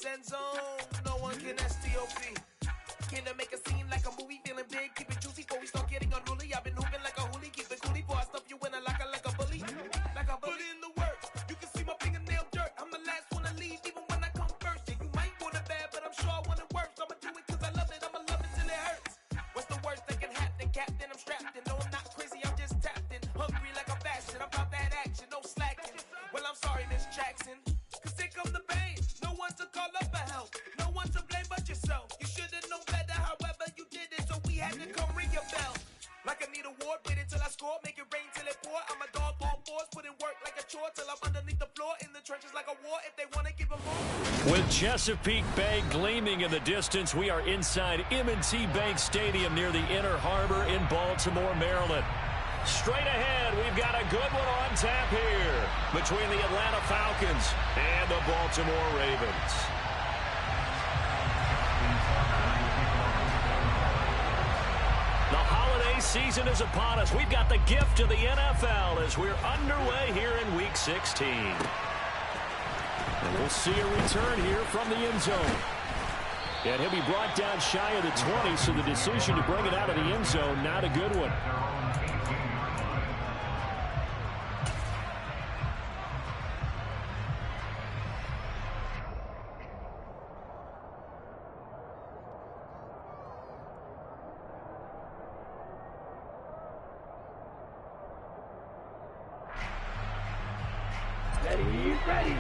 end zone. No one can STOP. Came to make a scene like a movie, feeling big, keep it juicy before we start getting unruly. I've been hooping like a hoolie, keep it coolie before I stuff you in a locker like a bully. Like a bully in the work. You can see my fingernail dirt. I'm the last one to leave, even when I come first. Yeah, you might want it bad, but I'm sure I want it worse. I'ma do it cause I love it, I'ma love it till it hurts. What's the worst that can happen, Captain? I'm strapped in. No, I'm not crazy, I'm just tapped in. Hungry like a fashion, I'm about that action, no slacking. Well, I'm sorry, Miss Jackson, cause here come the pain. No one to call up for help, no one to blame but yourself. You should've known better, however you did it, so we had to come ring your bell. Like I need a ward, wait until I score, make it rain till it pour. I'm a dog on force, put in work like a chore till I'm underneath the floor, in the trenches like a war. If they wanna give them more. With Chesapeake Bay gleaming in the distance, we are inside M&T Bank Stadium near the Inner Harbor in Baltimore, Maryland. Straight ahead, we've got a good one on tap here between the Atlanta Falcons and the Baltimore Ravens. The holiday season is upon us. We've got the gift of the NFL as we're underway here in Week 16. And we'll see a return here from the end zone. And he'll be brought down shy of the 20, so the decision to bring it out of the end zone, not a good one. Ready.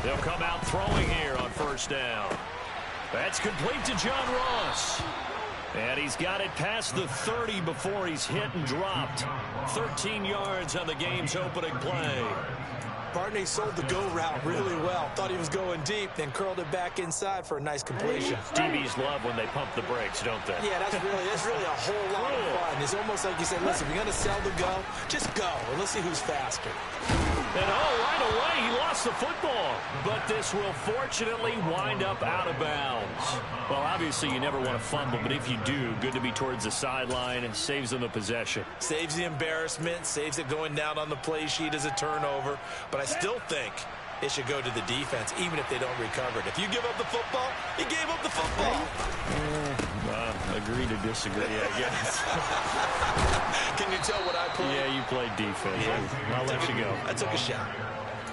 They'll come out throwing here on first down. That's complete to John Ross. And he's got it past the 30 before he's hit and dropped. 13 yards on the game's opening play. Barney sold the go route really well. Thought he was going deep, then curled it back inside for a nice completion. DBs love when they pump the brakes, don't they? Yeah, that's really a whole lot of fun. It's almost like you said, listen, if you're going to sell the go, just go, and let's see who's faster. And right away, he lost the football. But this will fortunately wind up out of bounds. Well, obviously, you never want to fumble, but if you do, good to be towards the sideline and saves them the possession. Saves the embarrassment, saves it going down on the play sheet as a turnover. But I still think it should go to the defense, even if they don't recover it. If you give up the football, you gave up the football. Agree to disagree, I guess. Can you tell what I played? Yeah, you played defense. Yeah. I'll let you go. I took a shot.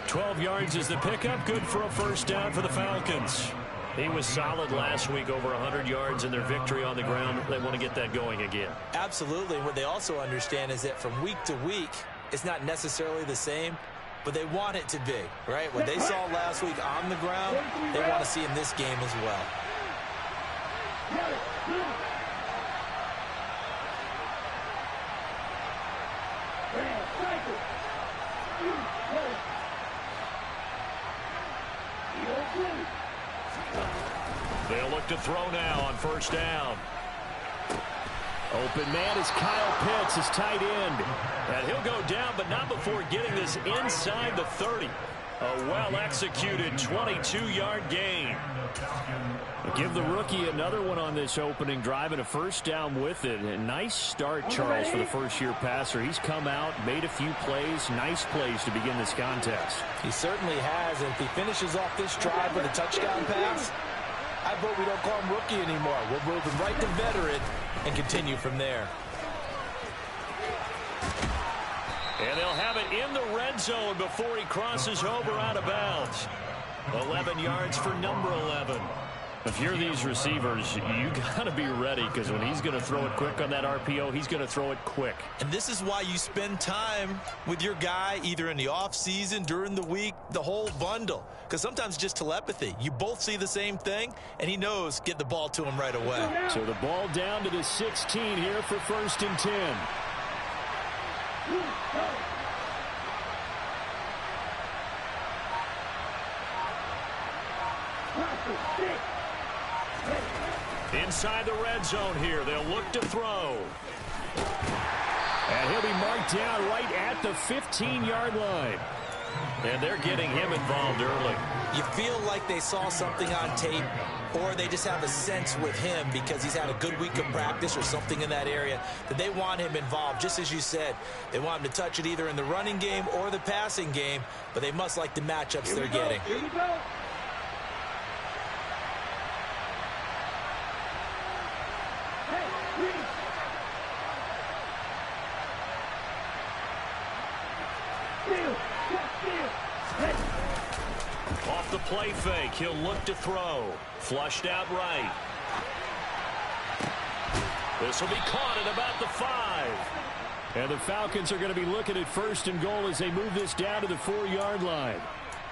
12 yards is the pickup. Good for a first down for the Falcons. He was solid last week, over 100 yards in their victory on the ground. They want to get that going again. Absolutely. What they also understand is that from week to week, it's not necessarily the same, but they want it to be, right? What they saw last week on the ground, they want to see in this game as well. They'll look to throw now on first down. Open man is Kyle Pitts, his tight end. And he'll go down, but not before getting this inside the 30. A well-executed 22-yard gain. Give the rookie another one on this opening drive and a first down with it. A nice start, Charles, for the first-year passer. He's come out, made a few plays, nice plays to begin this contest. He certainly has, and if he finishes off this drive with a touchdown pass, I vote we don't call him rookie anymore. We'll move him right to veteran and continue from there. And they'll have it in the red zone before he crosses over out of bounds. 11 yards for number 11. If you're these receivers, you got to be ready, because when he's going to throw it quick on that RPO, he's going to throw it quick. And this is why you spend time with your guy either in the offseason, during the week, the whole bundle. Because sometimes just telepathy. You both see the same thing, and he knows get the ball to him right away. So the ball down to the 16 here for 1st and 10. Inside the red zone here, they'll look to throw. And he'll be marked down right at the 15-yard line. And they're getting him involved early. You feel like they saw something on tape, or they just have a sense with him because he's had a good week of practice or something in that area that they want him involved. Just as you said, they want him to touch it either in the running game or the passing game, but they must like the matchups they're getting. Here we go. Off the play fake, he'll look to throw. Flushed out right. This will be caught at about the 5. And the Falcons are going to be looking at 1st and goal as they move this down to the 4-yard line.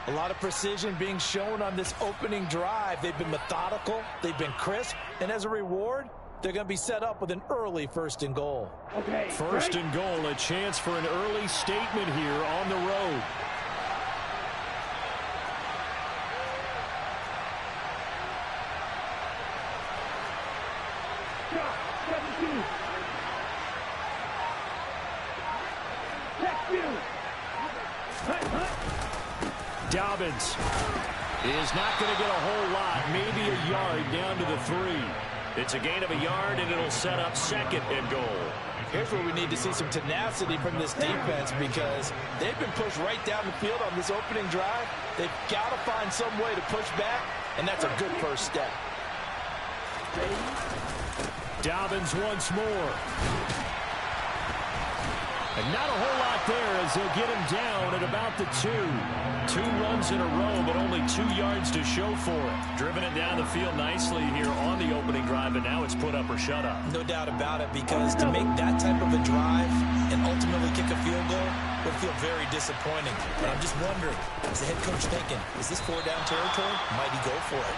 A lot of precision being shown on this opening drive. They've been methodical, they've been crisp, and as a reward, they're going to be set up with an early 1st and goal. Okay. 1st and goal, a chance for an early statement here on the road. Dobbins is not going to get a whole lot, maybe a yard down to the 3. It's a gain of a yard, and it'll set up 2nd and goal. Here's where we need to see some tenacity from this defense because they've been pushed right down the field on this opening drive. They've got to find some way to push back, and that's a good first step. Dobbins once more. And not a whole lot there as they'll get him down at about the 2. 2 runs in a row, but only 2 yards to show for it. Driven it down the field nicely here on the opening drive, and now it's put up or shut up. No doubt about it, because to make that type of a drive and ultimately kick a field goal would feel very disappointing. And I'm just wondering, is the head coach thinking, is this 4-down territory? Might he go for it?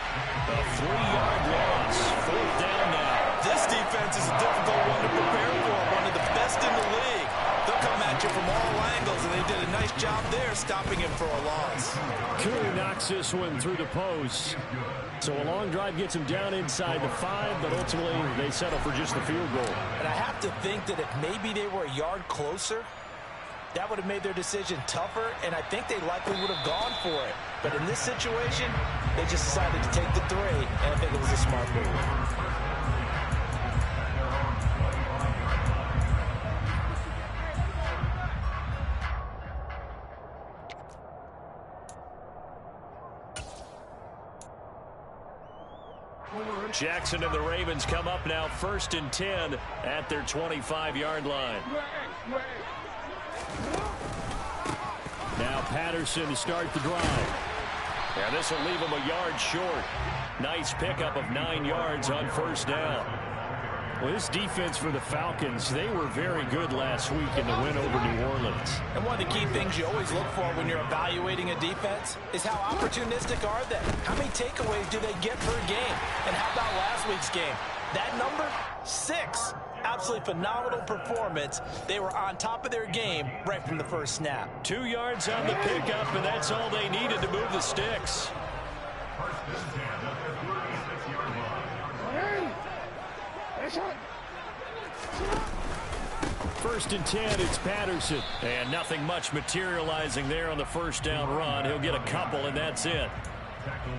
A 3-yard loss. 4th down now. This defense is a difficult one to prepare for, one of the best in the league. They'll come at you from all angles, and they did a nice job there stopping him for a loss. Koo knocks this one through the post. So a long drive gets him down inside the 5, but ultimately they settle for just the field goal. And I have to think that if maybe they were a yard closer, that would have made their decision tougher, and I think they likely would have gone for it. But in this situation, they just decided to take the 3, and I think it was a smart move. Jackson and the Ravens come up now 1st and 10 at their 25-yard line. Now Patterson to start the drive. And this will leave him a yard short. Nice pickup of 9 yards on 1st down. Well, this defense for the Falcons, they were very good last week in the win over New Orleans. And one of the key things you always look for when you're evaluating a defense is how opportunistic are they? How many takeaways do they get per game? And how about last week's game? That number, 6. Absolutely phenomenal performance. They were on top of their game right from the first snap. 2 yards on the pickup, and that's all they needed to move the sticks. 1st and 10, it's Patterson. And nothing much materializing there on the 1st down run. He'll get a couple, and that's it.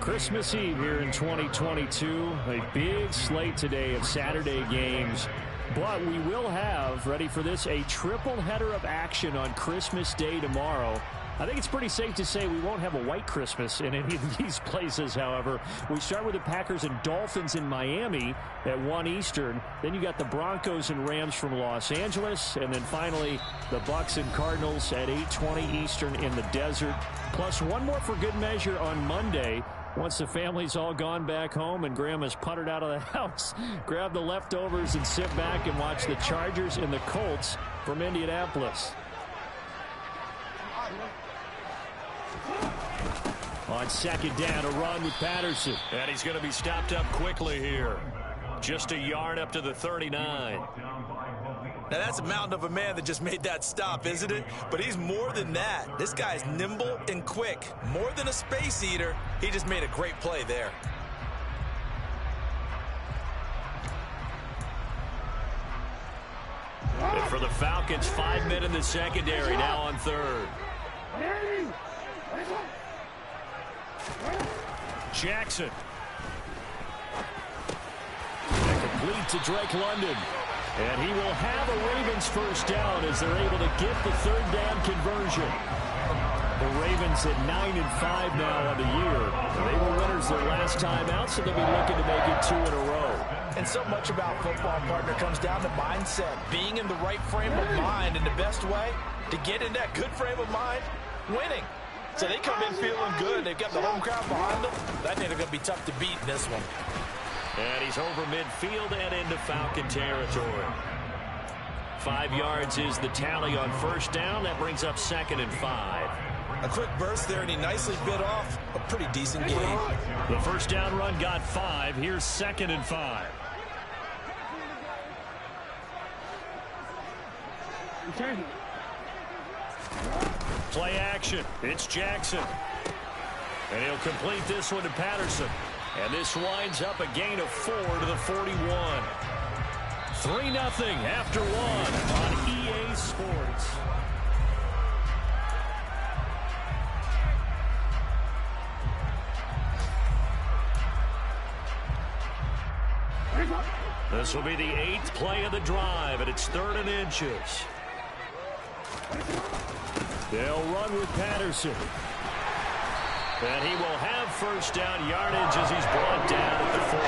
Christmas Eve here in 2022. A big slate today of Saturday games. But we will have, ready for this, a triple header of action on Christmas Day tomorrow. I think it's pretty safe to say we won't have a white Christmas in any of these places, however. We start with the Packers and Dolphins in Miami at 1 Eastern. Then you got the Broncos and Rams from Los Angeles. And then finally, the Bucs and Cardinals at 8:20 Eastern in the desert. Plus one more for good measure on Monday. Once the family's all gone back home and Grandma's puttered out of the house, grab the leftovers and sit back and watch the Chargers and the Colts from Indianapolis. On 2nd down, a run with Patterson. And he's going to be stopped up quickly here. Just a yard up to the 39. Now, that's a mountain of a man that just made that stop, isn't it? But he's more than that. This guy's nimble and quick. More than a space eater. He just made a great play there. And for the Falcons, 5 men in the secondary now on 3rd. Jackson. And complete to Drake London. And he will have a Ravens first down as they're able to get the third down conversion. The Ravens at 9-5 now on the year. They were winners their last time out, so they'll be looking to make it 2 in a row. And so much about football, partner, comes down to mindset. Being in the right frame of mind, and the best way to get in that good frame of mind, winning. So they come in feeling good. They've got the home crowd behind them. That ain't going to be tough to beat in this one. And he's over midfield and into Falcon territory. 5 yards is the tally on first down. That brings up 2nd and 5. A quick burst there, and he nicely bit off a pretty decent gain. The first down run got 5. Here's 2nd and 5. Play action. It's Jackson. And he'll complete this one to Patterson. And this winds up a gain of 4 to the 41. 3-0 after 1 on EA Sports. This will be the 8th play of the drive, and it's 3rd and inches. They'll run with Patterson. And he will have first down yardage as he's brought down at the 41.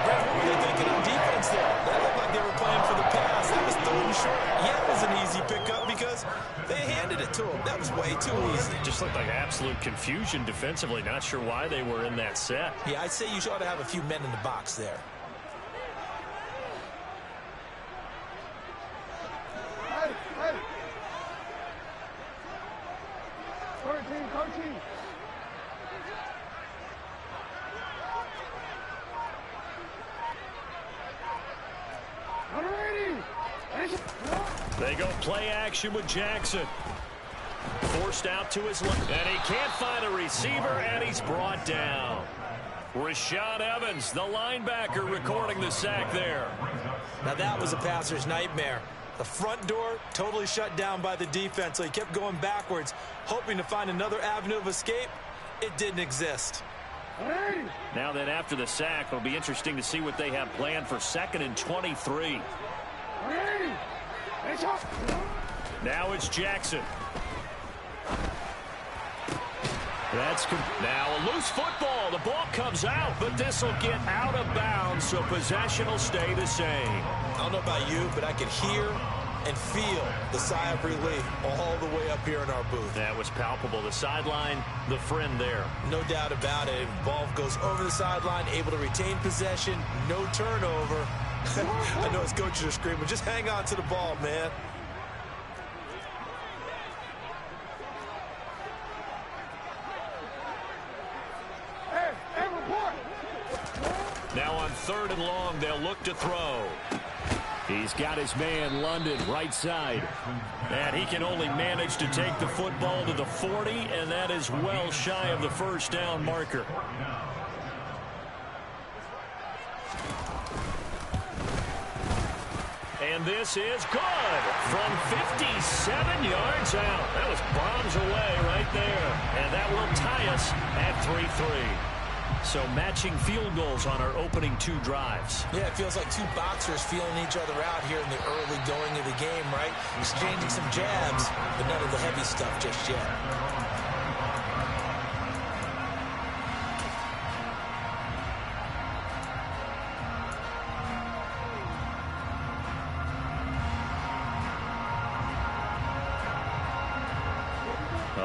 Brett, what were they thinking on defense there? That looked like they were playing for the pass. That was 3rd and short. Yeah, it was an easy pickup because they handed it to him. That was way too easy. Just looked like absolute confusion defensively. Not sure why they were in that set. Yeah, I'd say you ought to have a few men in the box there. They go play action with Jackson. Forced out to his left. And he can't find a receiver, and he's brought down. Rashad Evans, the linebacker, recording the sack there. Now that was a passer's nightmare. The front door totally shut down by the defense, so he kept going backwards, hoping to find another avenue of escape. It didn't exist. Now then, after the sack, it'll be interesting to see what they have planned for 2nd and 23. Now it's Jackson. Now a loose football. The ball comes out, but this will get out of bounds, so possession will stay the same. I don't know about you, but I could hear and feel the sigh of relief all the way up here in our booth. That was palpable. The sideline, the friend there. No doubt about it. Ball goes over the sideline, able to retain possession, no turnover. I know his coaches are screaming, just hang on to the ball, man. Now on 3rd and long, they'll look to throw. He's got his man, London, right side. And he can only manage to take the football to the 40, and that is well shy of the first down marker. And this is good from 57 yards out. That was bombs away right there. And that will tie us at 3-3. So matching field goals on our opening 2 drives. Yeah, it feels like 2 boxers feeling each other out here in the early going of the game, right? Exchanging some jabs, but none of the heavy stuff just yet.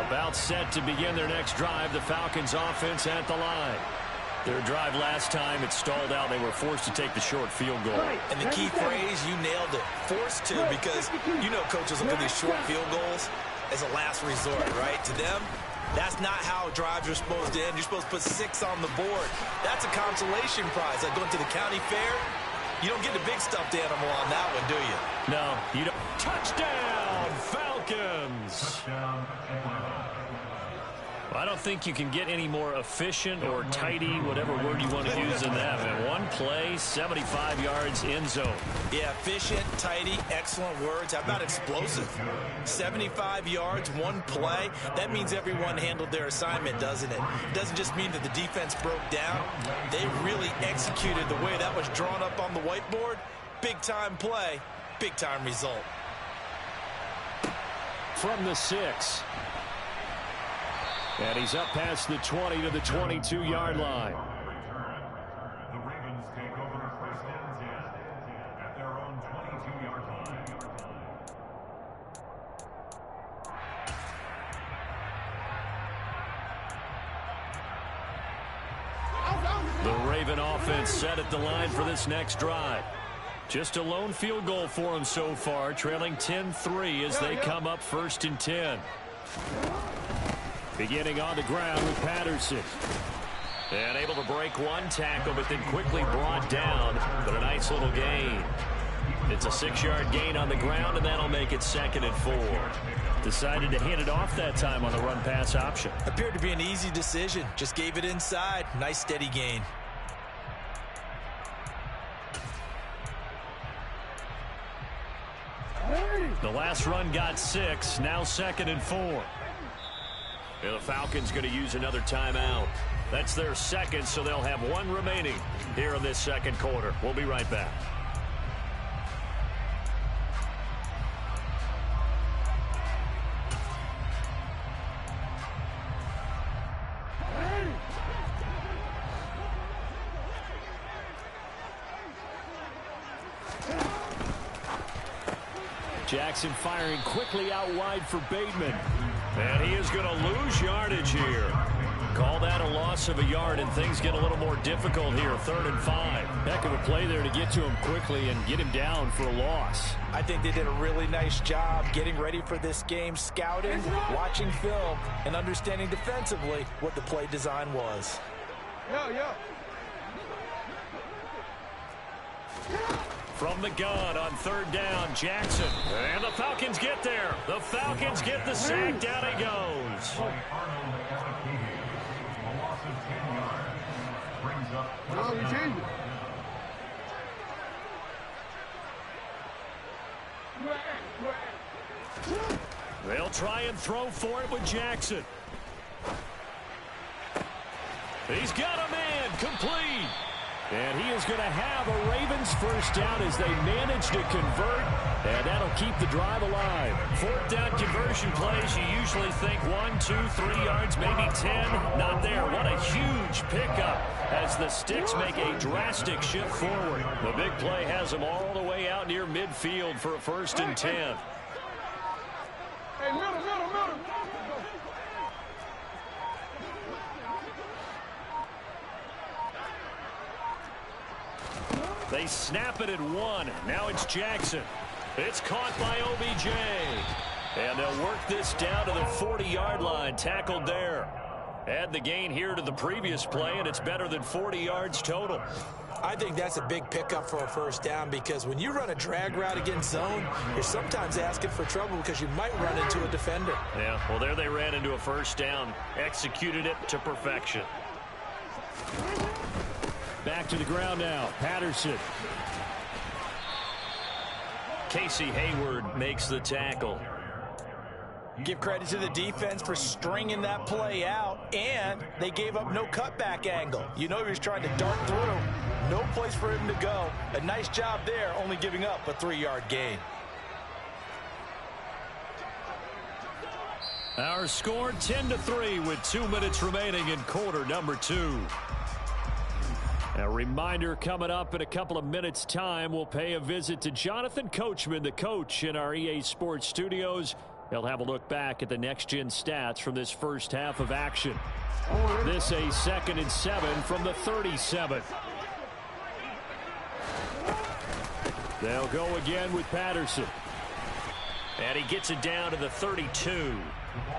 About set to begin their next drive, the Falcons offense at the line. Their drive last time, it stalled out. They were forced to take the short field goal. And the key phrase, you nailed it. Forced to, because you know coaches look at these short field goals as a last resort, right? To them, that's not how drives are supposed to end. You're supposed to put 6 on the board. That's a consolation prize. Like going to the county fair, you don't get the big stuffed animal on that one, do you? No, you don't. Touchdown, Falcons! I don't think you can get any more efficient or tidy, whatever word you want to use in that. Man, one play, 75 yards in zone. Yeah, efficient, tidy, excellent words. How about explosive? 75 yards, one play. That means everyone handled their assignment, doesn't it? It doesn't just mean that the defense broke down. They really executed the way that was drawn up on the whiteboard. Big-time play, big-time result. From the 6. And he's up past the 20 to the 22-yard line. The Ravens take over first and 10 at their own 22-yard line. The Raven offense set at the line for this next drive. Just a lone field goal for them so far, trailing 10-3 as they come up first and 10. Beginning on the ground with Patterson. And able to break one tackle, but then quickly brought down. But a nice little gain. It's a 6-yard gain on the ground, and that'll make it 2nd and 4. Decided to hand it off that time on the run-pass option. Appeared to be an easy decision. Just gave it inside. Nice steady gain. The last run got 6. Now 2nd and 4. The Falcons going to use another timeout. That's their second, so they'll have one remaining here in this second quarter. We'll be right back. Jackson firing quickly out wide for Bateman. And he is going to lose yardage here. Call that a loss of a yard, and things get a little more difficult here. 3rd and 5. Heck of a play there to get to him quickly and get him down for a loss. I think they did a really nice job getting ready for this game, scouting, watching film, and understanding defensively what the play design was. From the gun on 3rd down, Jackson. And the Falcons get there. The Falcons get the sack. Down he goes. They'll try and throw for it with Jackson. He's got a man, complete. And he is going to have a Ravens first down as they manage to convert, and that'll keep the drive alive. 4th down conversion plays, you usually think 1, 2, 3 yards, maybe 10. Not there. What a huge pickup as the Sticks make a drastic shift forward. The big play has them all the way out near midfield for a 1st and 10. Hey, middle. They snap it at 1. Now it's Jackson. It's caught by OBJ. And they'll work this down to the 40-yard line. Tackled there. Add the gain here to the previous play, and it's better than 40 yards total. I think that's a big pickup for a 1st down, because when you run a drag route against zone, you're sometimes asking for trouble because you might run into a defender. Yeah, well, there they ran into a 1st down. Executed it to perfection. Back to the ground now. Patterson. Casey Hayward makes the tackle. Give credit to the defense for stringing that play out, and they gave up no cutback angle. You know he was trying to dart through. No place for him to go. A nice job there, only giving up a 3-yard gain. Our score 10-3 with 2 minutes remaining in quarter number 2. A reminder, coming up in a couple of minutes' time, we'll pay a visit to Jonathan Coachman, the coach in our EA Sports studios. He'll have a look back at the next-gen stats from this first half of action. This a 2nd and 7 from the 37. They'll go again with Patterson. And he gets it down to the 32.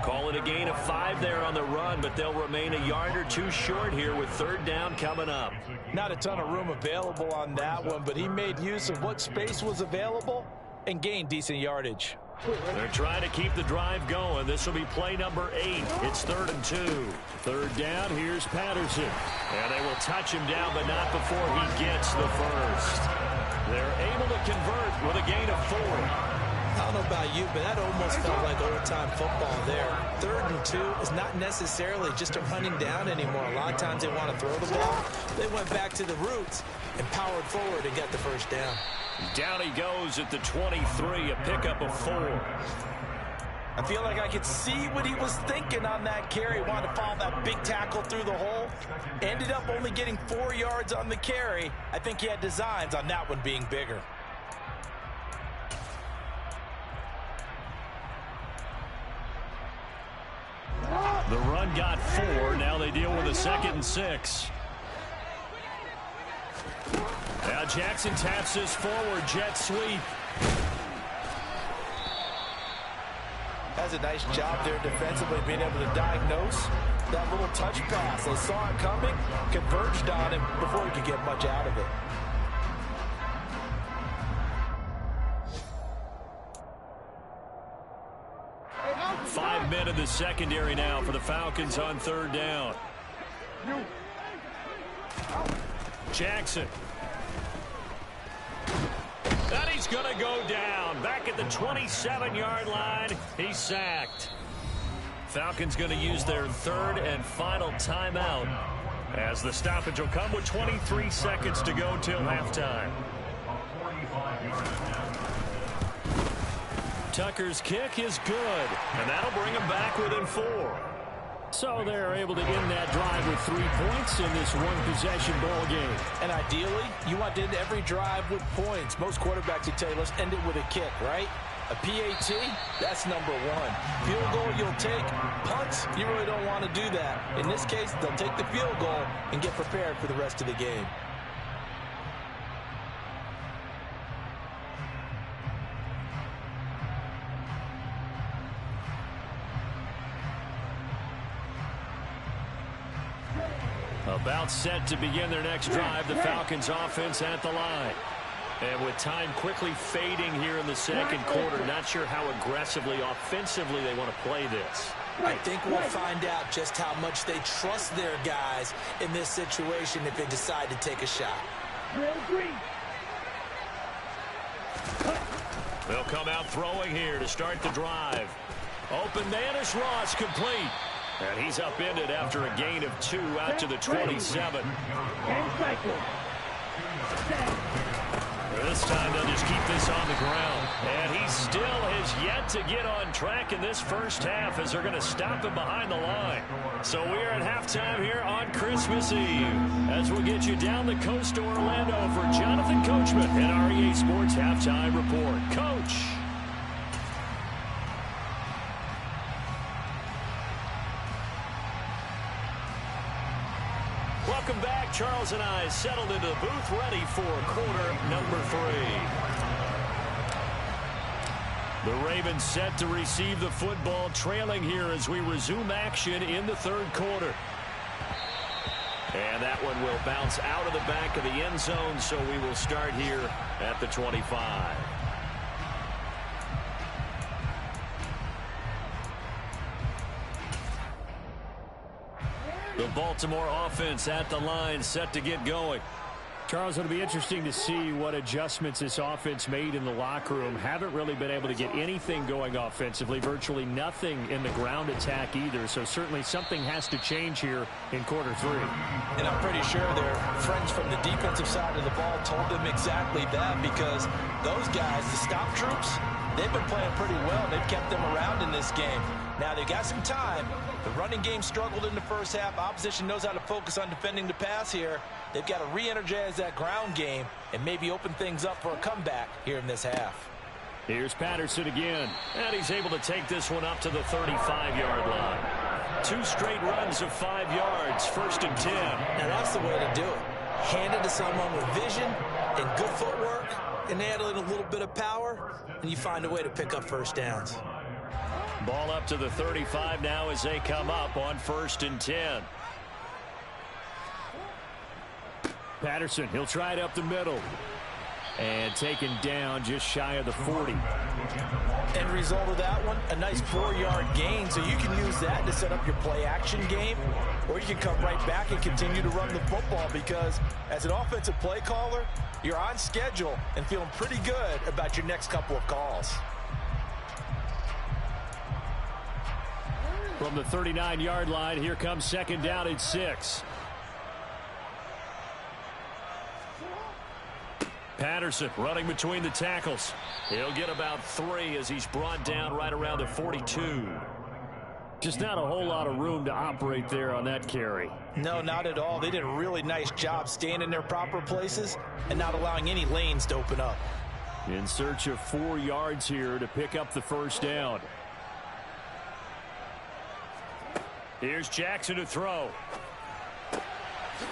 Call it a gain of 5 there on the run, but they'll remain a yard or 2 short here with 3rd down coming up. Not a ton of room available on that one, but he made use of what space was available and gained decent yardage. They're trying to keep the drive going. This will be play number 8. It's 3rd and 2. 3rd down, here's Patterson. And they will touch him down, but not before he gets the first. They're able to convert with a gain of 4. I don't know about you, but that almost felt like old-time football there. 3rd and 2 is not necessarily just a running down anymore. A lot of times they want to throw the ball. They went back to the roots and powered forward and got the first down. Down he goes at the 23, a pickup of 4. I feel like I could see what he was thinking on that carry. Wanted to follow that big tackle through the hole. Ended up only getting 4 yards on the carry. I think he had designs on that one being bigger. The run got 4. Now they deal with a 2nd and 6. Now Jackson taps this forward, jet sweep. Has a nice job there defensively, being able to diagnose that little touch pass. They saw it coming, converged on him before he could get much out of it. Five men in the secondary now for the Falcons on 3rd down. Jackson. And he's going to go down. Back at the 27-yard line. He's sacked. Falcons going to use their 3rd and final timeout as the stoppage will come with 23 seconds to go till halftime. Tucker's kick is good, and that'll bring him back within 4. So they're able to end that drive with 3 points in this one-possession ball game. And ideally, you want to end every drive with points. Most quarterbacks would tell you, let's end it with a kick, right? A PAT, that's number 1. Field goal you'll take. Punts, you really don't want to do that. In this case, they'll take the field goal and get prepared for the rest of the game. About set to begin their next drive, the Falcons offense at the line. And with time quickly fading here in the 2nd quarter, not sure how aggressively, offensively they want to play this. I think we'll find out just how much they trust their guys in this situation if they decide to take a shot. They'll come out throwing here to start the drive. Open man is Ross, complete. And he's upended after a gain of 2 out to the 27. This time they'll just keep this on the ground. And he still has yet to get on track in this first half as they're going to stop him behind the line. So we're at halftime here on Christmas Eve as we'll get you down the coast to Orlando for Jonathan Coachman and REA Sports Halftime Report. Coach. Welcome back. Charles and I settled into the booth ready for quarter number 3. The Ravens set to receive the football, trailing here as we resume action in the 3rd quarter. And that one will bounce out of the back of the end zone, so we will start here at the 25. The Baltimore offense at the line, set to get going. Charles, it'll be interesting to see what adjustments this offense made in the locker room. Haven't really been able to get anything going offensively, virtually nothing in the ground attack either. So certainly something has to change here in quarter 3. And I'm pretty sure their friends from the defensive side of the ball told them exactly that, because those guys, the stop troops, they've been playing pretty well. They've kept them around in this game. Now they've got some time. The running game struggled in the first half. Opposition knows how to focus on defending the pass here. They've got to re-energize that ground game and maybe open things up for a comeback here in this half. Here's Patterson again, and he's able to take this one up to the 35-yard line. 2 straight runs of 5 yards, 1st and 10. Now that's the way to do it. Hand it to someone with vision and good footwork, and add in a little bit of power, and you find a way to pick up first downs. Ball up to the 35 now as they come up on 1st and 10. Patterson, he'll try it up the middle. And taken down just shy of the 40. End result of that one, a nice 4-yard gain. So you can use that to set up your play-action game, or you can come right back and continue to run the football, because as an offensive play caller, you're on schedule and feeling pretty good about your next couple of calls. From the 39-yard line, here comes second down and 6. Patterson running between the tackles. He'll get about 3 as he's brought down right around the 42. Just not a whole lot of room to operate there on that carry. No, not at all. They did a really nice job staying in their proper places and not allowing any lanes to open up. In search of 4 yards here to pick up the first down. Here's Jackson to throw.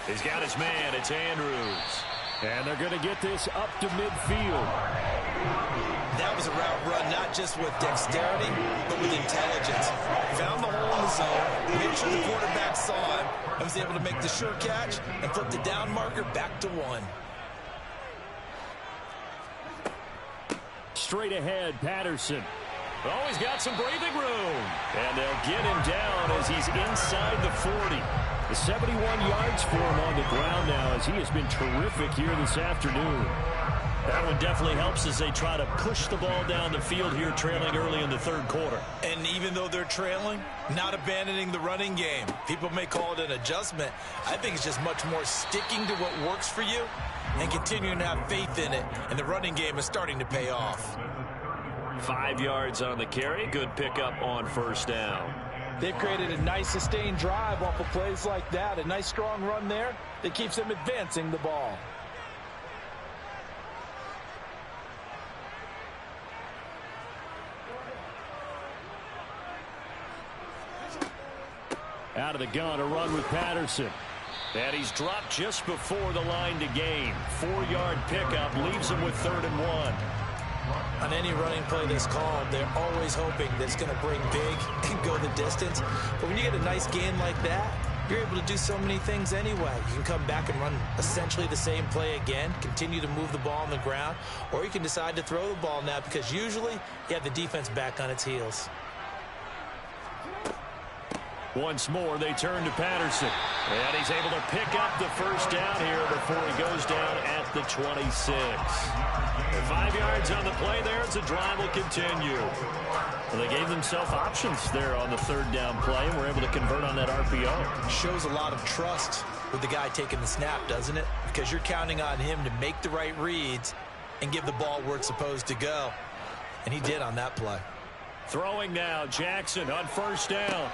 He's got his man. It's Andrews. And they're going to get this up to midfield. That was a route run, not just with dexterity, but with intelligence. Found the hole in the zone, made sure the quarterback saw him, and was able to make the sure catch and flip the down marker back to 1. Straight ahead, Patterson. Oh, he's got some breathing room. And they'll get him down as he's inside the 40. The 71 yards for him on the ground now, as he has been terrific here this afternoon. That one definitely helps as they try to push the ball down the field here, trailing early in the third quarter. And even though they're trailing, not abandoning the running game. People may call it an adjustment. I think it's just much more sticking to what works for you and continuing to have faith in it. And the running game is starting to pay off. 5 yards on the carry. Good pickup on first down. They've created a nice sustained drive off of plays like that. A nice strong run there that keeps them advancing the ball. Out of the gun, a run with Patterson. And he's dropped just before the line to gain. 4-yard pickup leaves him with 3rd and 1. On any running play that's called, they're always hoping that it's going to bring big and go the distance. But when you get a nice gain like that, you're able to do so many things anyway. You can come back and run essentially the same play again, continue to move the ball on the ground, or you can decide to throw the ball now, because usually you have the defense back on its heels. Once more, they turn to Patterson. And he's able to pick up the first down here before he goes down at the 26. 5 yards on the play there as the drive will continue. Well, they gave themselves options there on the 3rd down play and were able to convert on that RPO. Shows a lot of trust with the guy taking the snap, doesn't it? Because you're counting on him to make the right reads and give the ball where it's supposed to go. And he did on that play. Throwing now, Jackson on first down.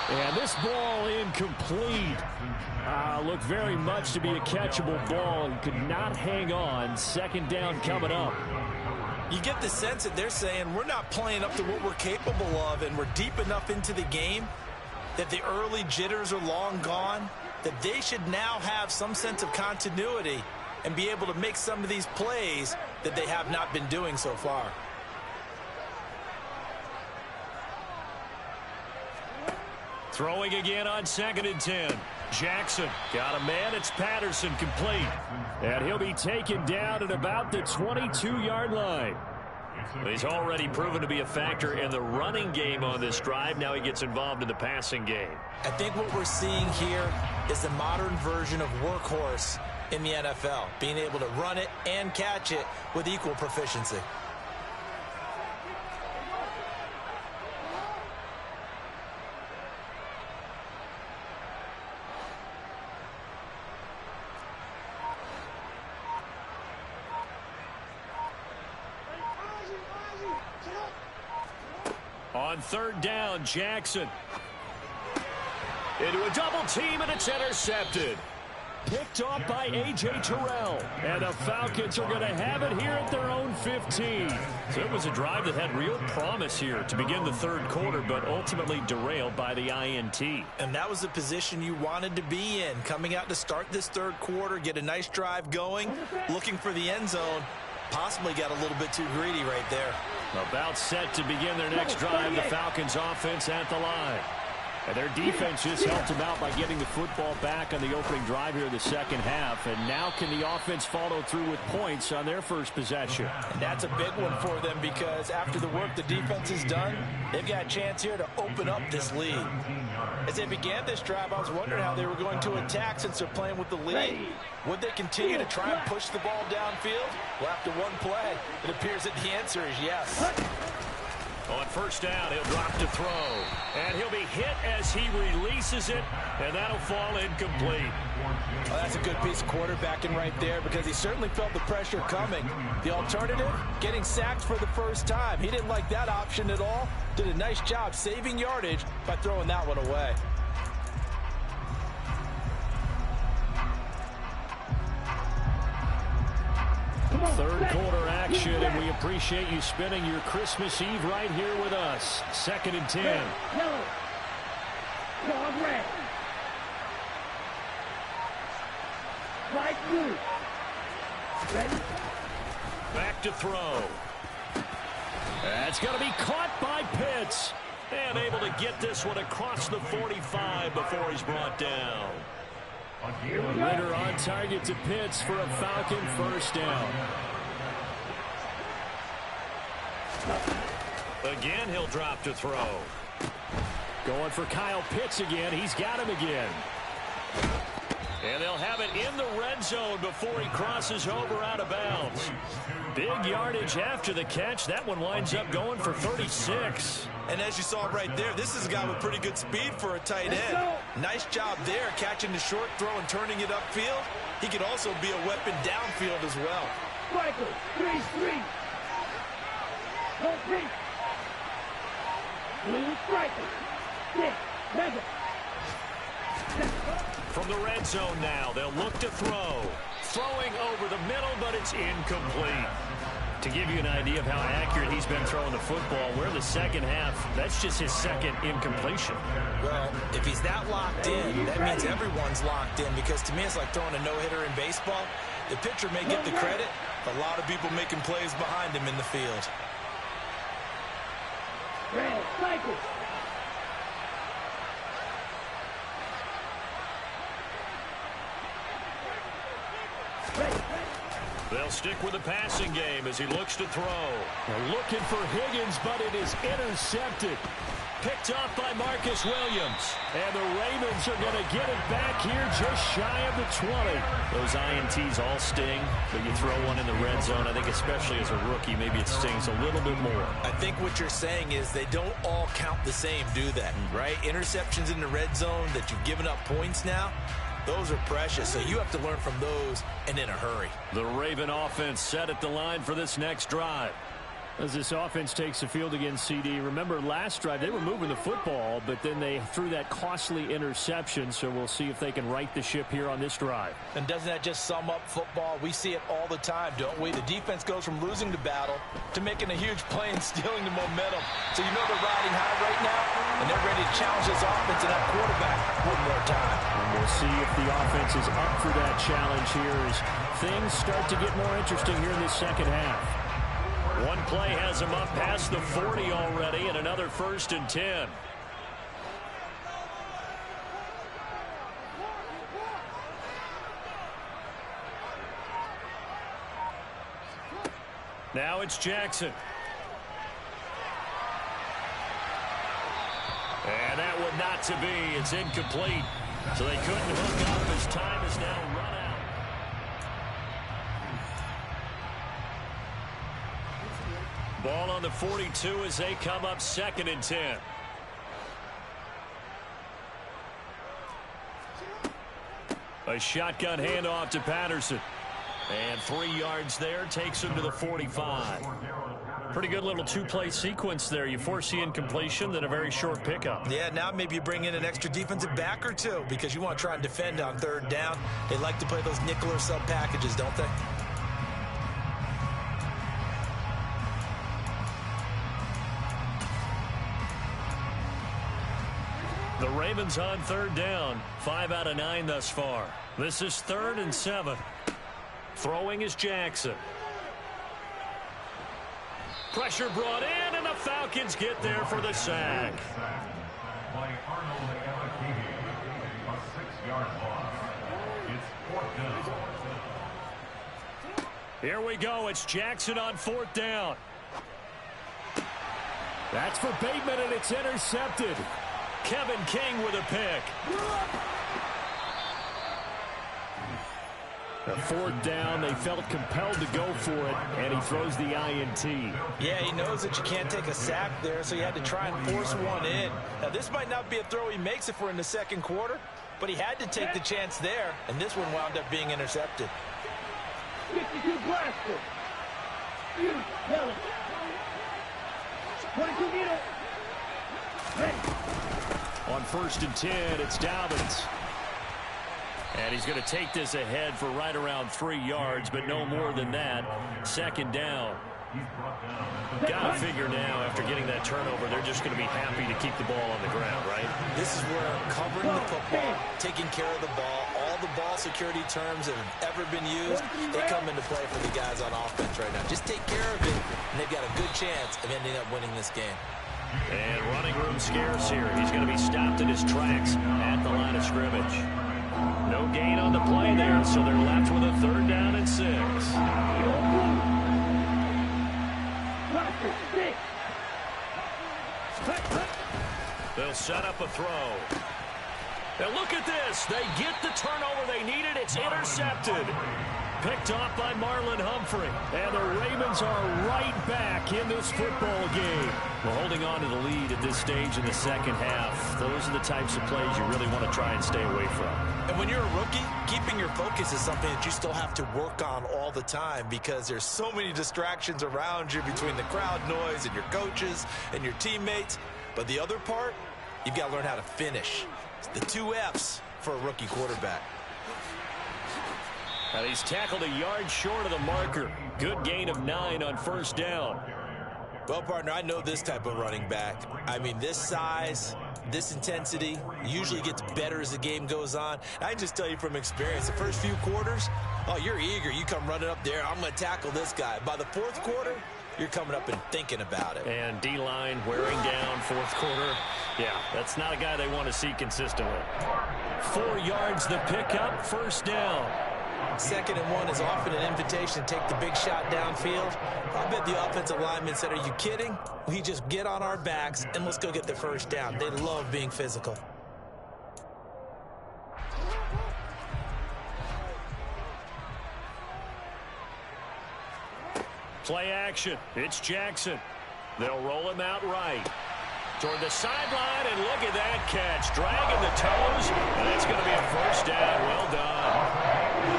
And this ball incomplete. Looked very much to be a catchable ball and could not hang on. 2nd down coming up. You get the sense that they're saying we're not playing up to what we're capable of, and we're deep enough into the game that the early jitters are long gone, that they should now have some sense of continuity and be able to make some of these plays that they have not been doing so far. Throwing again on 2nd and 10. Jackson got a man. It's Patterson, complete. And he'll be taken down at about the 22-yard line. He's already proven to be a factor in the running game on this drive. Now he gets involved in the passing game. I think what we're seeing here is the modern version of workhorse in the NFL, being able to run it and catch it with equal proficiency. On 3rd down, Jackson. Into a double team, and it's intercepted. Picked off by A.J. Terrell. And the Falcons are going to have it here at their own 15. So it was a drive that had real promise here to begin the 3rd quarter, but ultimately derailed by the INT. And that was the position you wanted to be in, coming out to start this 3rd quarter, get a nice drive going, looking for the end zone. Possibly got a little bit too greedy right there. About set to begin their next drive, the Falcons offense at the line. And their defense just helped them out by getting the football back on the opening drive here in the second half. And now can the offense follow through with points on their first possession? And that's a big one for them because after the work the defense has done, they've got a chance here to open up this lead. As they began this drive, I was wondering how they were going to attack since they're playing with the lead. Would they continue to try and push the ball downfield? Well, after one play, it appears that the answer is yes. On first down, he'll drop to throw. And he'll be hit as he releases it, and that'll fall incomplete. Well, that's a good piece of quarterbacking right there because he certainly felt the pressure coming. The alternative, getting sacked for the first time. He didn't like that option at all. Did a nice job saving yardage by throwing that one away. Third quarter action, and we appreciate you spending your Christmas Eve right here with us. 2nd and 10. Back to throw. That's going to be caught by Pitts. And able to get this one across the 45 before he's brought down. Ritter on target to Pitts for a Falcon first down. Again, he'll drop to throw. Going for Kyle Pitts again. He's got him again. And they'll have it in the red zone before he crosses over out of bounds. Big yardage after the catch. That one winds up going for 36. And as you saw right there, this is a guy with pretty good speed for a tight end. Nice job there, catching the short throw and turning it upfield. He could also be a weapon downfield as well. Michael, 3-3. Blue striker. 6, mega. From the red zone now, they'll look to throw. Throwing over the middle, but it's incomplete. To give you an idea of how accurate he's been throwing the football, we're in the second half. That's just his second incompletion. Well, if he's that locked in, that means everyone's locked in because to me it's like throwing a no-hitter in baseball. The pitcher may get the credit, a lot of people making plays behind him in the field. Red cycle. They'll stick with the passing game as he looks to throw. They're looking for Higgins, but it is intercepted. Picked off by Marcus Williams. And the Ravens are going to get it back here just shy of the 20. Those INTs all sting, but you throw one in the red zone, I think especially as a rookie, maybe it stings a little bit more. I think what you're saying is they don't all count the same, do they? Right? Interceptions in the red zone that you've given up points now, those are precious, so you have to learn from those and in a hurry. The Raven offense set at the line for this next drive. As this offense takes the field against CD, remember last drive they were moving the football, but then they threw that costly interception, so we'll see if they can right the ship here on this drive. And doesn't that just sum up football? We see it all the time, don't we? The defense goes from losing the battle to making a huge play and stealing the momentum. So you know they're riding high right now, and they're ready to challenge this offense and that quarterback one more time. And we'll see if the offense is up for that challenge here as things start to get more interesting here in this second half. One play has him up past the 40 already, and another 1st and 10. Now it's Jackson. And that one not to be. It's incomplete. So they couldn't hook up as time is now run out. Ball on the 42 as they come up 2nd and 10. A shotgun handoff to Patterson. And 3 yards there takes him to the 45. Pretty good little two-play sequence there. You force the incompletion, then a very short pickup. Yeah, now maybe you bring in an extra defensive back or two because you want to try and defend on 3rd down. They like to play those nickel or sub packages, don't they? The Ravens on 3rd down. 5 out of 9 thus far. This is 3rd and 7. Throwing is Jackson. Pressure brought in, and the Falcons get there for the sack. by Arnold M23. A 6-yard loss. It's 4th down. Here we go. It's Jackson on 4th down. That's for Bateman, and it's intercepted. Kevin King with a pick. The 4th down, they felt compelled to go for it, and he throws the INT. Yeah, he knows that you can't take a sack there, so he had to try and force one in. Now, this might not be a throw he makes if we're in the second quarter, but he had to take the chance there, and this one wound up being intercepted. 52 blaster. You, yellow. 22 meter. Ready. On 1st and 10, it's Dobbins. And he's going to take this ahead for right around 3 yards, but no more than that. 2nd down. Got to figure now, after getting that turnover, they're just going to be happy to keep the ball on the ground, right? This is where covering the football, taking care of the ball, all the ball security terms that have ever been used, they come into play for the guys on offense right now. Just take care of it, and they've got a good chance of ending up winning this game. And running room scarce here. He's going to be stopped in his tracks at the line of scrimmage. No gain on the play there, so they're left with a 3rd down and 6. They'll set up a throw. Now look at this. They get the turnover they needed. It's intercepted. Picked off by Marlon Humphrey. And the Ravens are right back in this football game. Well, holding on to the lead at this stage in the second half, those are the types of plays you really want to try and stay away from. And when you're a rookie, keeping your focus is something that you still have to work on all the time because there's so many distractions around you between the crowd noise and your coaches and your teammates. But the other part, you've got to learn how to finish. It's the 2 F's for a rookie quarterback. And he's tackled a yard short of the marker. Good gain of 9 on 1st down. Well, partner, I know this type of running back. I mean, this size, this intensity usually gets better as the game goes on. I can just tell you from experience, the first few quarters, oh, you're eager. You come running up there, I'm going to tackle this guy. By the 4th quarter, you're coming up and thinking about it. And D-line wearing down 4th quarter. Yeah, that's not a guy they want to see consistently. 4 yards the pickup, 1st down. 2nd and 1 is often an invitation to take the big shot downfield. I bet the offensive linemen said, are you kidding? We just get on our backs and let's go get the 1st down. They love being physical. Play action. It's Jackson. They'll roll him out right. Toward the sideline, and look at that catch. Dragging the toes, and it's going to be a 1st down. Well done.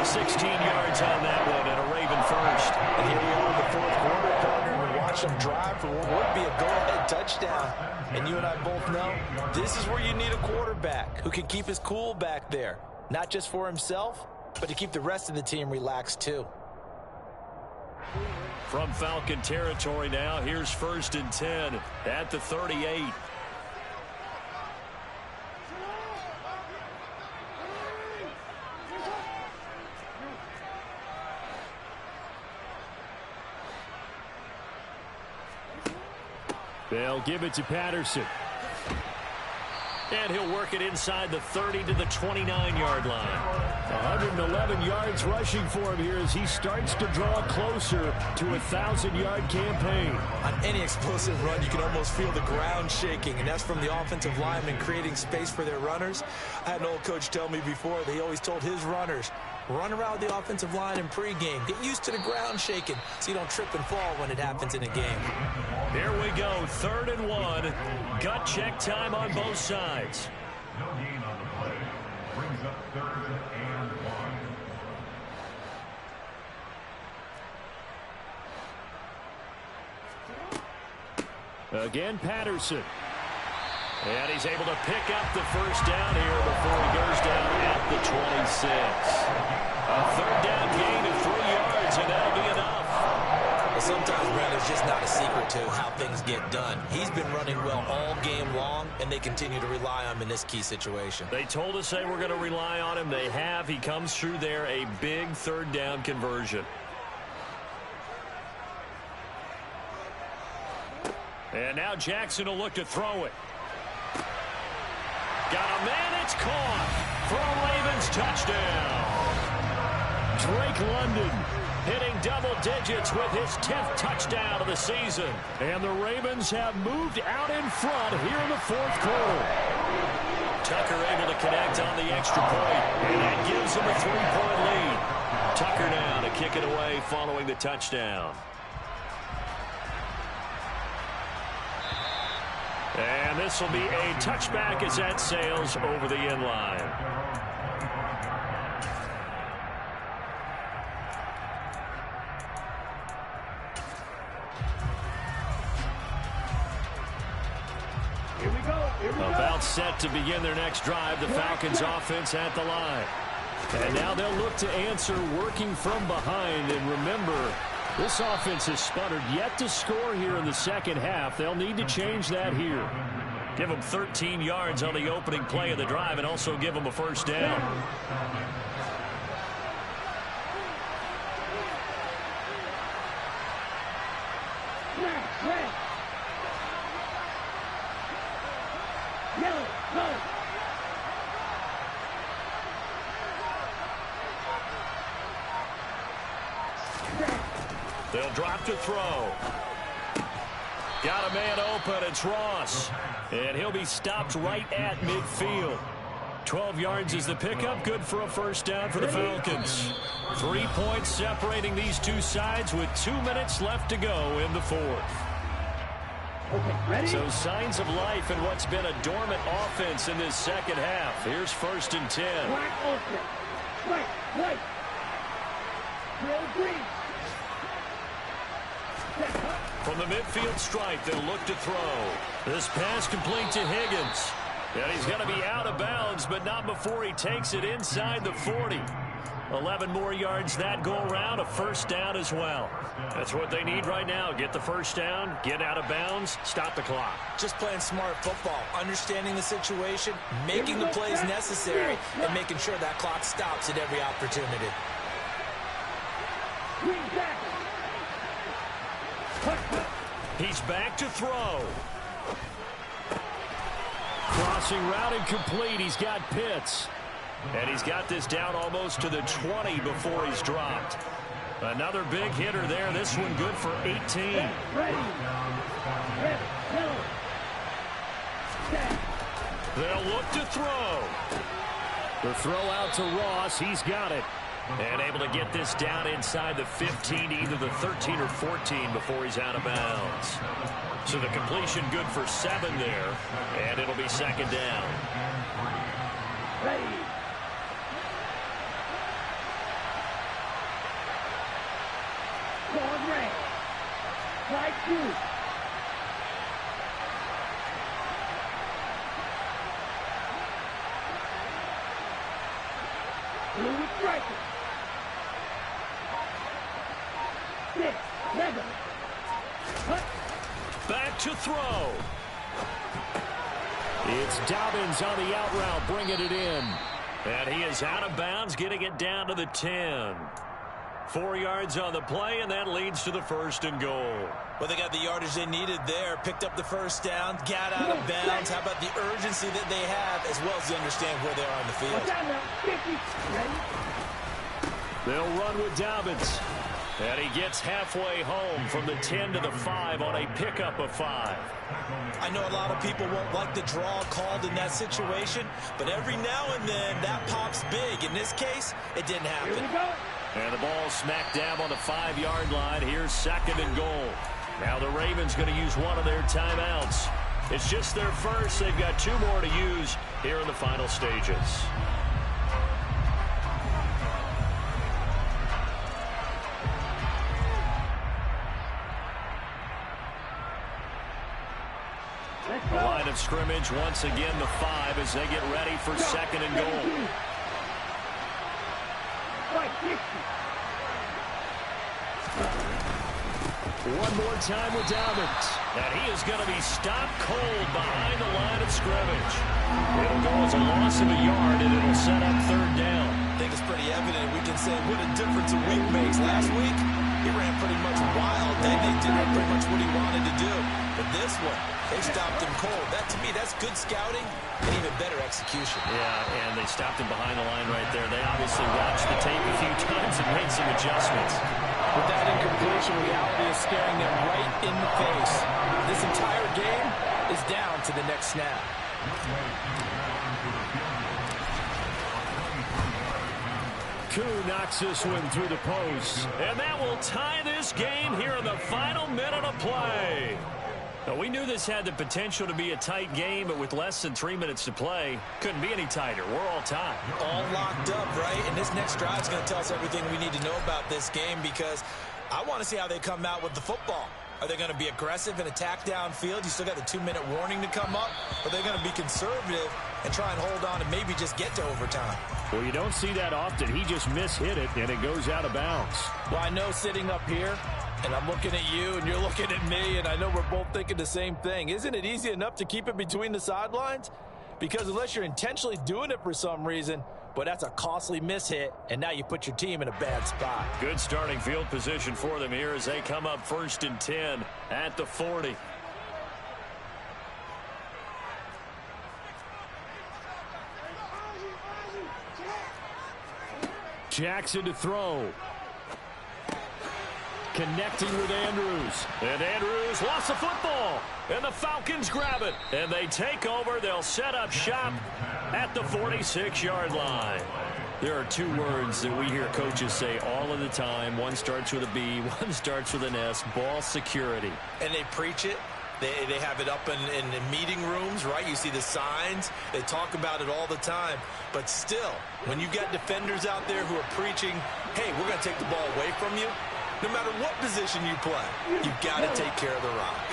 16 yards on that one, and a Raven 1st. And here we are in the 4th quarter, partner, and we watch them drive for what would be a go-ahead touchdown. And you and I both know this is where you need a quarterback who can keep his cool back there. Not just for himself, but to keep the rest of the team relaxed too. From Falcon territory now, here's 1st and 10 at the 38. They'll give it to Patterson. And he'll work it inside the 30 to the 29-yard line. 111 yards rushing for him here as he starts to draw closer to a 1,000-yard campaign. On any explosive run, you can almost feel the ground shaking, and that's from the offensive linemen creating space for their runners. I had an old coach tell me before, they always told his runners, run around the offensive line in pregame. Get used to the ground shaking so you don't trip and fall when it happens in a game. Here we go, 3rd and 1. Gut check time on both sides. No gain on the play. Brings up 3rd and 1. Again, Patterson. And he's able to pick up the 1st down here before he goes down at the 26. A 3rd down gain of 3 yards, and that'll be enough. Well, sometimes, Brent, it's just not a secret to how things get done. He's been running well all game long, and they continue to rely on him in this key situation. They told us they were going to rely on him. They have. He comes through there, a big 3rd down conversion. And now Jackson will look to throw it. It's caught for a Ravens touchdown. Drake London hitting double digits with his 10th touchdown of the season. And the Ravens have moved out in front here in the fourth quarter. Tucker able to connect on the extra point, and that gives him a 3-point lead. Tucker now to kick it away following the touchdown. And this will be a touchback as that sails over the end line. Here we go. About set to begin their next drive, the Falcons offense at the line. And now they'll look to answer working from behind. And remember, this offense has sputtered yet to score here in the second half. They'll need to change that here. Give them 13 yards on the opening play of the drive and also give them a first down. Red. Yellow. Go. They'll drop to throw. Got a man open. It's Ross. And he'll be stopped right at midfield. 12 yards is the pickup. Good for a first down for the Falcons. 3 points separating these two sides with 2 minutes left to go in the fourth. Okay, ready? So signs of life in what's been a dormant offense in this second half. Here's 1st and 10. Black open. White. Red, green. From the midfield stripe, they'll look to throw. This pass complete to Higgins. And he's going to be out of bounds, but not before he takes it inside the 40. 11 more yards that go around, a first down as well. That's what they need right now. Get the first down, get out of bounds, stop the clock. Just playing smart football, understanding the situation, making the plays necessary, and making sure that clock stops at every opportunity. Green back. He's back to throw. Crossing route incomplete. He's got Pitts. And he's got this down almost to the 20 before he's dropped. Another big hitter there. This one good for 18. Ready. Red, yellow. They'll look to throw. The throw out to Ross. He's got it. And able to get this down inside the 15, either the 13 or 14 before he's out of bounds. So the completion good for 7 there, and it'll be second down. Ready. Going red. White, blue. Blue with striker. 6, 7. Cut. Back to throw. It's Dobbins on the out route, bringing it in. And he is out of bounds, getting it down to the 10. 4 yards on the play, and that leads to the 1st and goal. Well, they got the yardage they needed there, picked up the first down, got out of bounds. How about the urgency that they have, as well as they understand where they are on the field? Watch out now. 50. Ready. They'll run with Dobbins. And he gets halfway home from the 10 to the 5 on a pickup of 5. I know a lot of people won't like the draw called in that situation, but every now and then that pops big. In this case, it didn't happen. Here we go. And the ball smack dab on the 5-yard line. Here's 2nd and goal. Now the Ravens going to use one of their timeouts. It's just their first. They've got 2 more to use here in the final stages. The line of scrimmage once again the 5 as they get ready for 2nd and goal. One more time with Dobbins. And he is going to be stopped cold behind the line of scrimmage. It'll go as a loss of a yard, and it'll set up 3rd down. I think it's pretty evident. We can say what a difference a week makes. Last week, he ran pretty much wild They did pretty much what he wanted to do. But this one, they stopped him cold. That, to me, that's good scouting and even better execution. Yeah, and they stopped him behind the line right there. They obviously watched the tape a few times and made some adjustments. With that incompletion, reality is staring them right in the face. This entire game is down to the next snap. Koo knocks this one through the post. And that will tie this game here in the final minute of play. Now, we knew this had the potential to be a tight game, but with less than 3 minutes to play, couldn't be any tighter. We're all tied. All locked up, right? And this next drive is going to tell us everything we need to know about this game, because I want to see how they come out with the football. Are they going to be aggressive and attack downfield? You still got the 2-minute warning to come up. Or are they going to be conservative and try and hold on and maybe just get to overtime? Well, you don't see that often. He just mishit it, and it goes out of bounds. Well, I know sitting up here, and I'm looking at you, and you're looking at me, and I know we're both thinking the same thing. Isn't it easy enough to keep it between the sidelines? Because unless you're intentionally doing it for some reason, but that's a costly mishit, and now you put your team in a bad spot. Good starting field position for them here as they come up 1st and 10 at the 40. Jackson to throw. Connecting with Andrews. And Andrews lost the football. And the Falcons grab it. And they take over. They'll set up shop at the 46-yard line. There are two words that we hear coaches say all of the time. One starts with a B, one starts with an S. Ball security. And they preach it. They have it up in meeting rooms, right? You see the signs. They talk about it all the time. But still, when you got defenders out there who are preaching, hey, we're going to take the ball away from you, no matter what position you play, you've got to take care of the rock.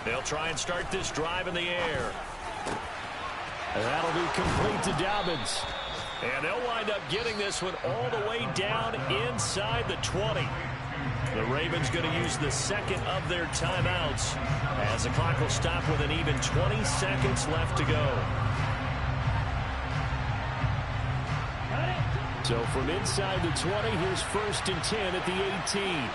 They'll try and start this drive in the air. And that'll be complete to Dobbins. And they'll wind up getting this one all the way down inside the 20. The Ravens going to use the second of their timeouts as the clock will stop with an even 20 seconds left to go. So from inside the 20, here's 1st and 10 at the 18.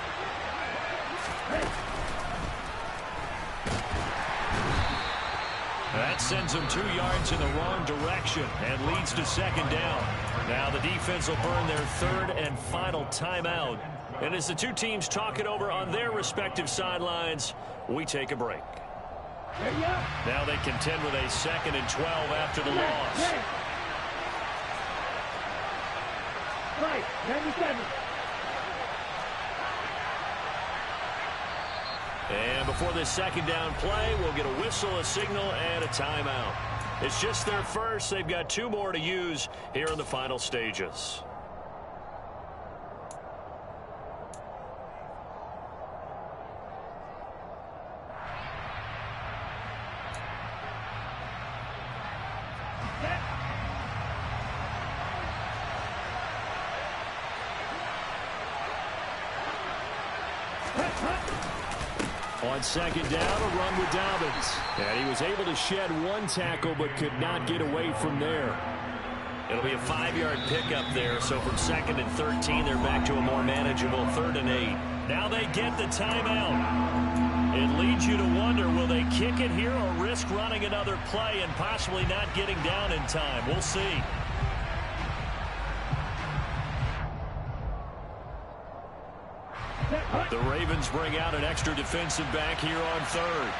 That sends them 2 yards in the wrong direction and leads to 2nd down. Now the defense will burn their 3rd and final timeout. And as the two teams talk it over on their respective sidelines, we take a break. Now they contend with a 2nd and 12 after the loss. 97. And before this 2nd down play, we'll get a whistle, a signal, and a timeout. It's just their first. They've got 2 more to use here in the final stages. On 2nd down, a run with Dobbins. And he was able to shed 1 tackle but could not get away from there. It'll be a 5-yard pickup there. So from 2nd and 13, they're back to a more manageable 3rd and 8. Now they get the timeout. It leads you to wonder, will they kick it here or risk running another play and possibly not getting down in time? We'll see. The Ravens bring out an extra defensive back here on 3rd.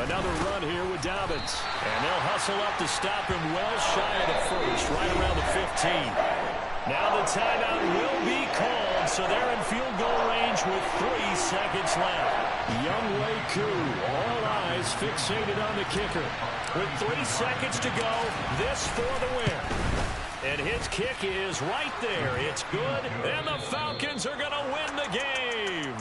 Another run here with Dobbins. And they'll hustle up to stop him well shy of the 1st, right around the 15. Now the timeout will be called, so they're in field goal range with 3 seconds left. Younghoe Koo, all eyes fixated on the kicker. With 3 seconds to go, this for the win. And his kick is right there. It's good, and the Falcons are going to win the game.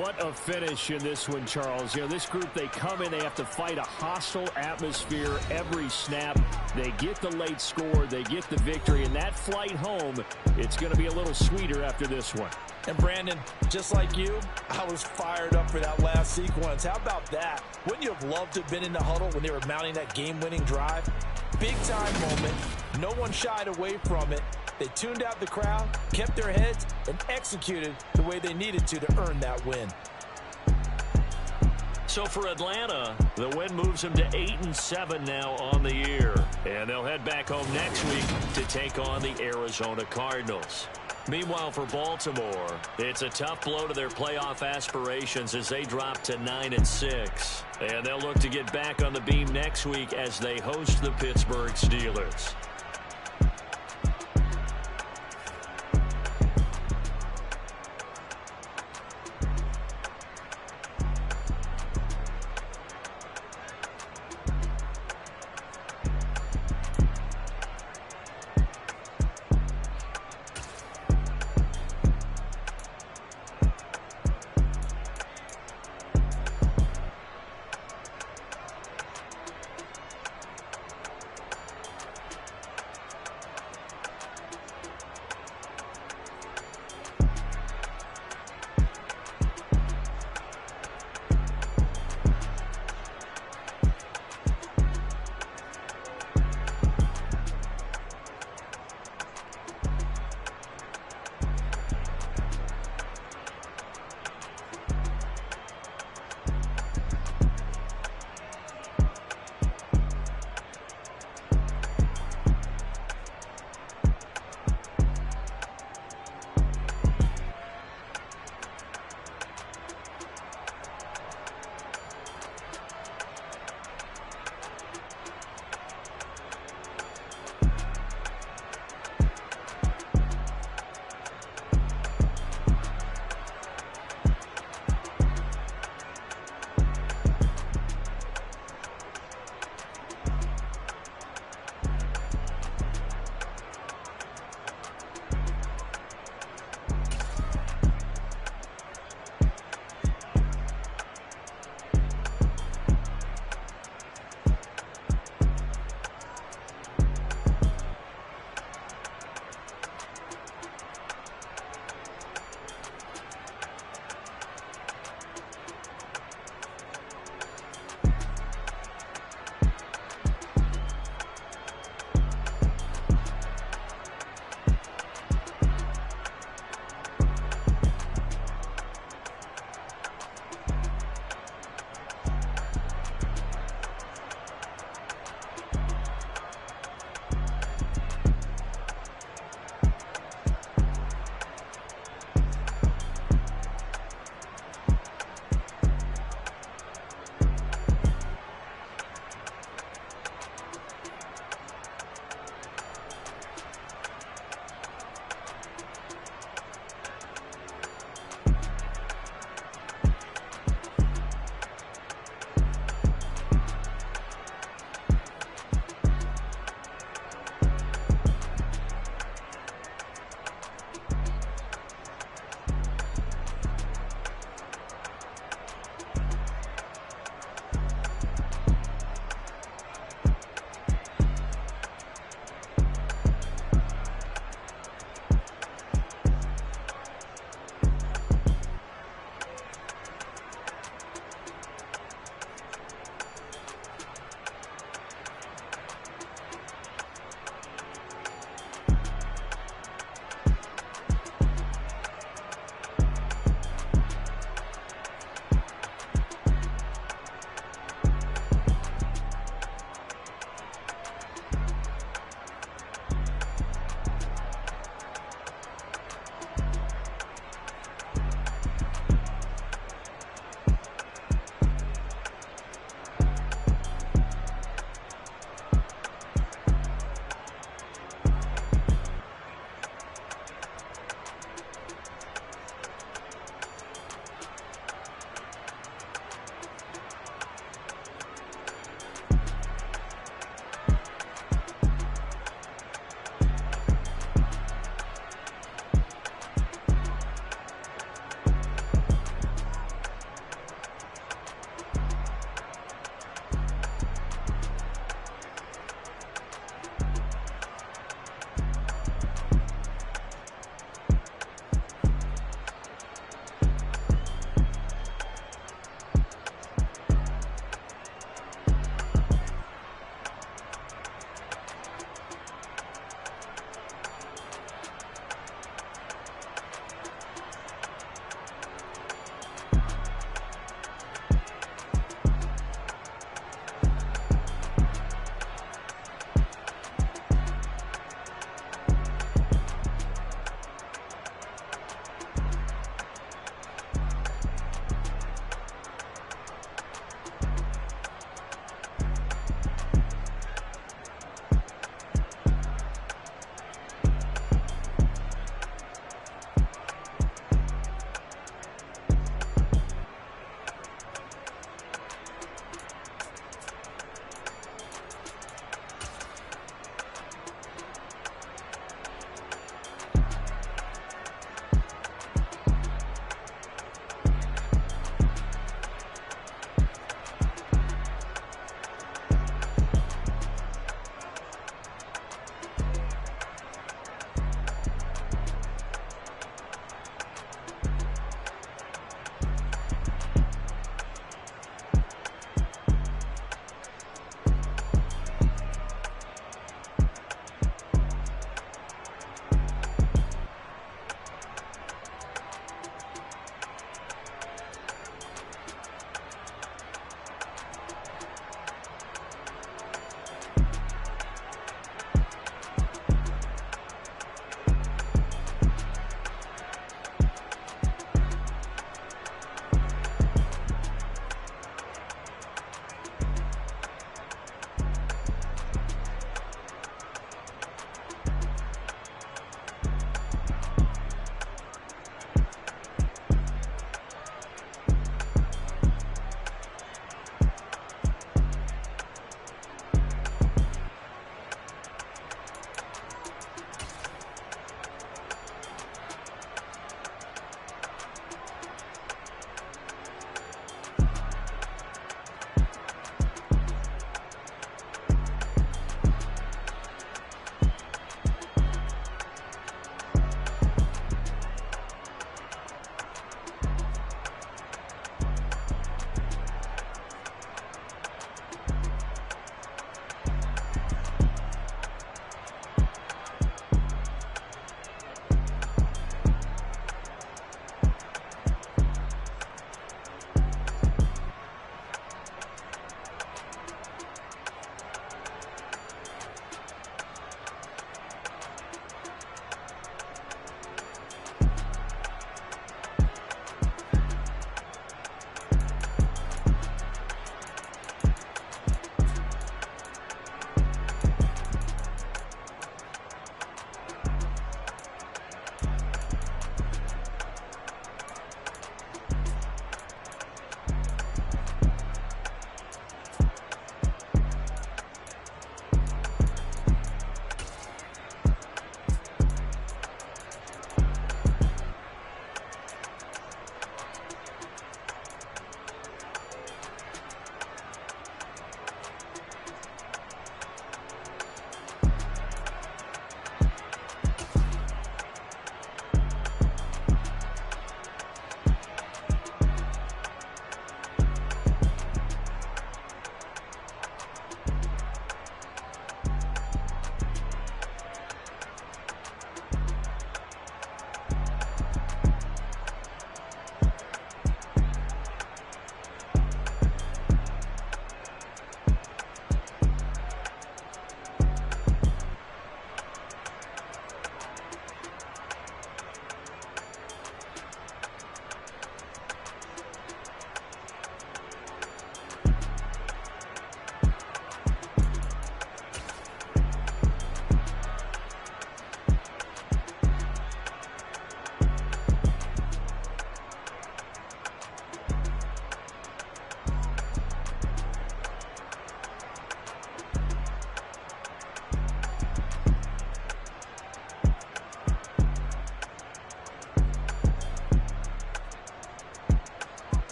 What a finish in this one, Charles. You know, this group, they come in, they have to fight a hostile atmosphere every snap. They get the late score, they get the victory, and that flight home, it's going to be a little sweeter after this one. And Brandon, just like you, I was fired up for that last sequence. How about that? Wouldn't you have loved to have been in the huddle when they were mounting that game-winning drive? Big-time moment. No one shied away from it. They tuned out the crowd, kept their heads, and executed the way they needed to earn that win. So for Atlanta, the win moves them to 8-7 now on the year. And they'll head back home next week to take on the Arizona Cardinals. Meanwhile, for Baltimore, it's a tough blow to their playoff aspirations as they drop to 9-6. And they'll look to get back on the beam next week as they host the Pittsburgh Steelers.